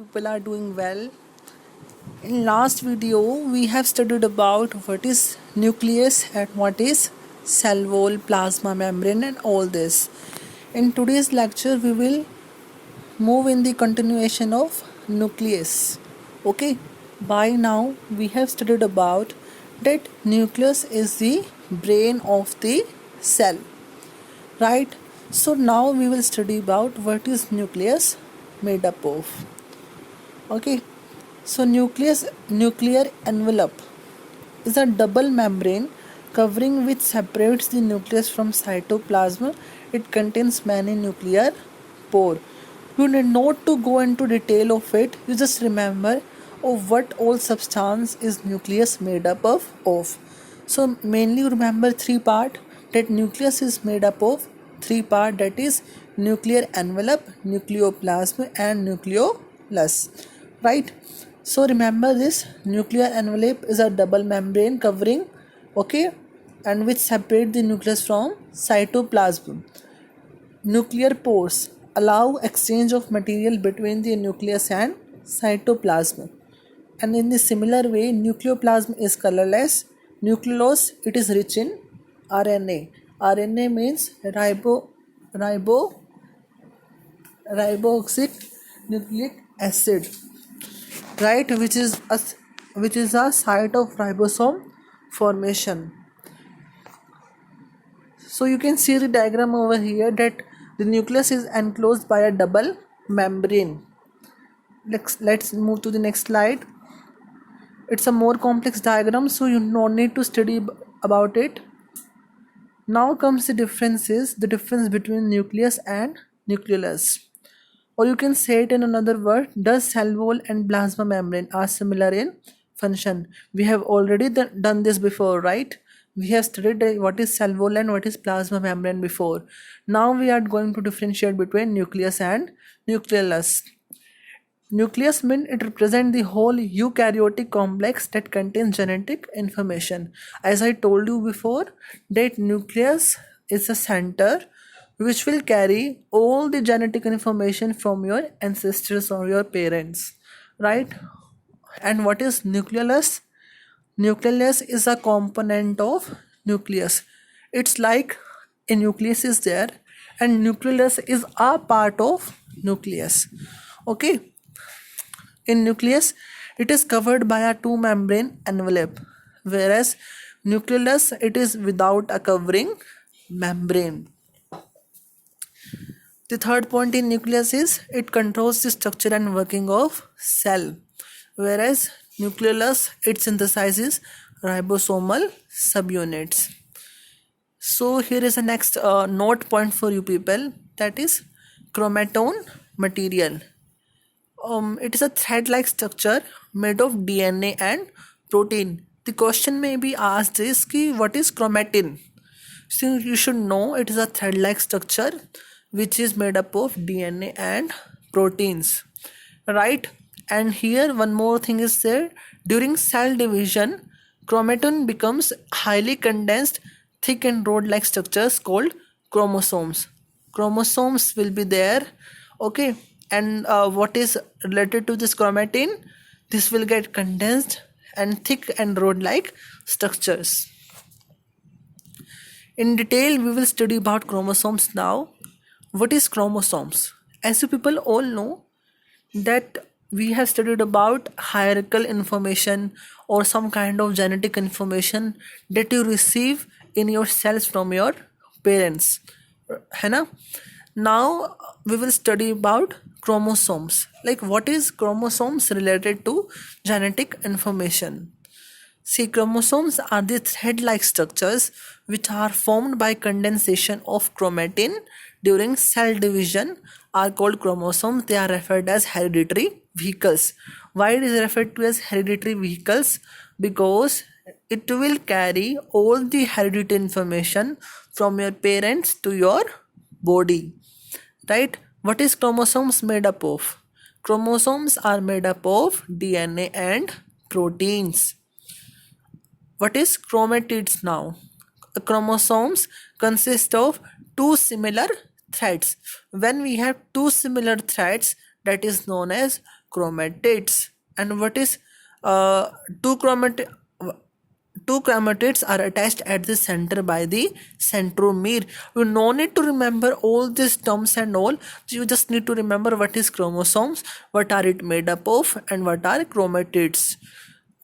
People are doing well. In last video, we have studied about what is nucleus and what is cell wall, plasma membrane, and all this. In today's lecture, we will move in the continuation of nucleus. Okay, by now we have studied about that nucleus is the brain of the cell, right? So now we will study about what is nucleus made up of. Okay, so nuclear envelope is a double membrane covering which separates the nucleus from cytoplasm. It contains many nuclear pore. You need not to go into detail of it. You just remember of what all substance is nucleus made up of. So mainly remember three part that nucleus is made up of three part, that is nuclear envelope, nucleoplasm and nucleolus, right? So remember this nuclear envelope is a double membrane covering, okay, and which separate the nucleus from cytoplasm. Nuclear pores allow exchange of material between the nucleus and cytoplasm. And in the similar way, nucleoplasm is colorless. Nucleolus, it is rich in RNA. RNA means riboxylic nucleic acid, right, which is a site of ribosome formation. So you can see the diagram over here that the nucleus is enclosed by a double membrane. Let's move to the next slide. It's a more complex diagram, so you don't need to study about it. Now comes the difference between nucleus and nucleolus. Or you can say it in another word, does cell wall and plasma membrane are similar in function? We have already done this before, right? We have studied what is cell wall and what is plasma membrane before. Now we are going to differentiate between nucleus and nucleolus. Nucleus means it represents the whole eukaryotic complex that contains genetic information. As I told you before, that nucleus is a center which will carry all the genetic information from your ancestors or your parents, right? And what is nucleolus? Nucleolus is a component of nucleus. It's like a nucleus is there and nucleolus is a part of nucleus. Okay, in nucleus it is covered by a two membrane envelope, whereas nucleolus it is without a covering membrane. The third point in nucleus is it controls the structure and working of cell, whereas nucleolus it synthesizes ribosomal subunits. So here is the next note point for you people, that is chromatin material. It is a thread-like structure made of DNA and protein. The question may be asked is ki what is chromatin? So you should know it is a thread-like structure which is made up of DNA and proteins, right? And here one more thing is there. During cell division, chromatin becomes highly condensed, thick and rod-like structures called chromosomes. Chromosomes will be there, okay? And what is related to this chromatin? This will get condensed and thick and rod-like structures. In detail, we will study about chromosomes now. What is chromosomes? As you people all know that we have studied about hierarchical information or some kind of genetic information that you receive in your cells from your parents, है ना? Now we will study about chromosomes. Like what is chromosomes related to genetic information? See, chromosomes are the thread-like structures which are formed by condensation of chromatin during cell division are called chromosomes. They are referred as hereditary vehicles. Why it is referred to as hereditary vehicles? Because it will carry all the hereditary information from your parents to your body, right? What is chromosomes made up of? Chromosomes are made up of DNA and proteins. What is chromatids now? Chromosomes consist of two similar threads. When we have two similar threads, that is known as chromatids. And what is two chromat two chromatids are attached at the center by the centromere. You no need to remember all these terms and all. You just need to remember what is chromosomes, what are it made up of, and what are chromatids.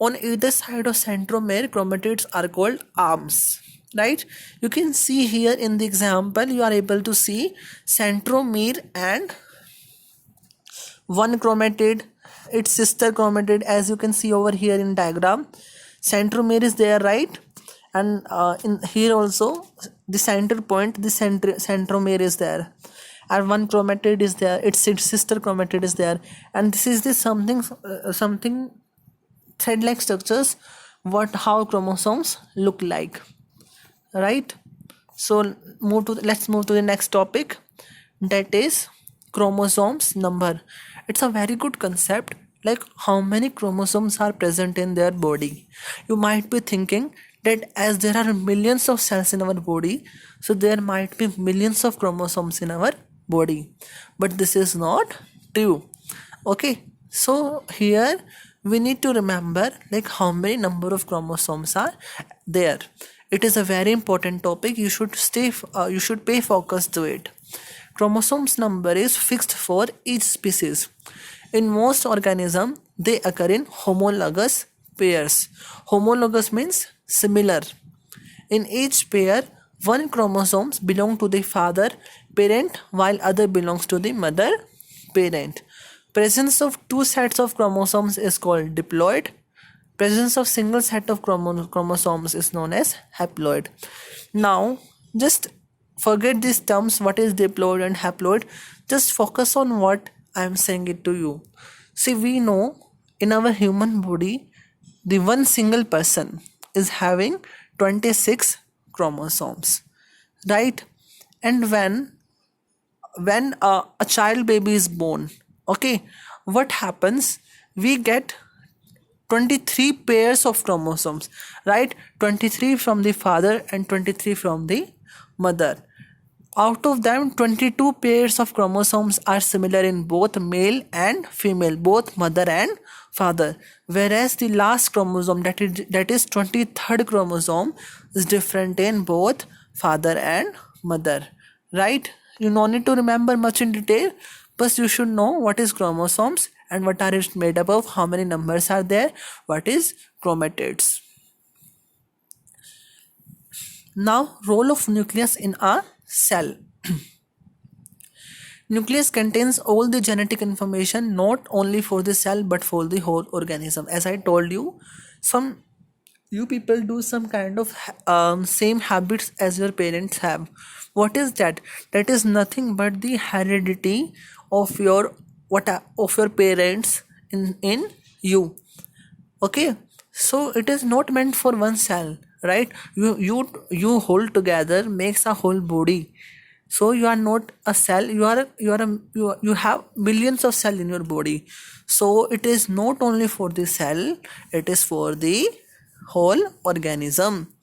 On either side of centromere, chromatids are called arms. Right? You can see here in the example, you are able to see centromere and one chromatid, its sister chromatid, as you can see over here in diagram. Centromere is there, right? And in here also the center point, the centromere is there, and one chromatid is there, its sister chromatid is there, and this is the something thread like structures, how chromosomes look like, right? So let's move to the next topic, that is chromosomes number. It's a very good concept, like how many chromosomes are present in their body. You might be thinking that as there are millions of cells in our body, so there might be millions of chromosomes in our body, but this is not true. Okay, so here we need to remember like how many number of chromosomes are there. It is a very important topic. You should pay focus to it. Chromosomes number is fixed for each species. In most organisms, they occur in homologous pairs. Homologous means similar. In each pair, one chromosome belongs to the father parent while other belongs to the mother parent. Presence of two sets of chromosomes is called diploid. Presence of single set of chromosomes is known as haploid. Now, just forget these terms, what is diploid and haploid. Just focus on what I am saying it to you. See, we know in our human body, the one single person is having 26 chromosomes, right? And when a child baby is born, okay, what happens? We get 23 pairs of chromosomes, right? 23 from the father and 23 from the mother. Out of them, 22 pairs of chromosomes are similar in both male and female, both mother and father. Whereas the last chromosome, that is 23rd chromosome, is different in both father and mother. Right? You no need to remember much in detail, but you should know what is chromosomes and what are it made up of, how many numbers are there, what is chromatids. Now, role of nucleus in a cell. Nucleus contains all the genetic information not only for the cell but for the whole organism. As I told you, you people do some kind of same habits as your parents have. What is that? That is nothing but the heredity of your parents in you. Okay, so it is not meant for one cell, right? You hold together makes a whole body. So you are not a cell, you have millions of cells in your body. So it is not only for the cell, it is for the whole organism.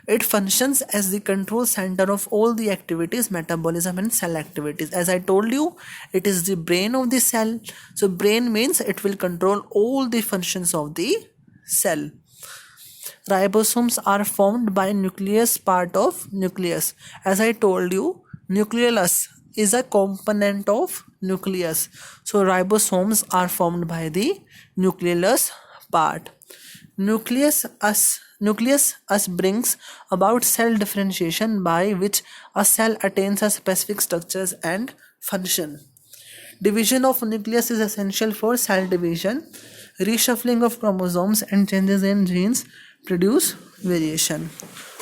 It functions as the control center of all the activities, metabolism and cell activities. As I told you, it is the brain of the cell. So brain means it will control all the functions of the cell. Ribosomes are formed by nucleus part of nucleus. As I told you, nucleolus is a component of nucleus. So ribosomes are formed by the nucleolus part. Nucleus brings about cell differentiation by which a cell attains a specific structures and function. Division of nucleus is essential for cell division. Reshuffling of chromosomes and changes in genes produce variation.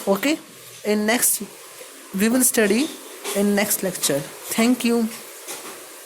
Okay, we will study in next lecture. Thank you.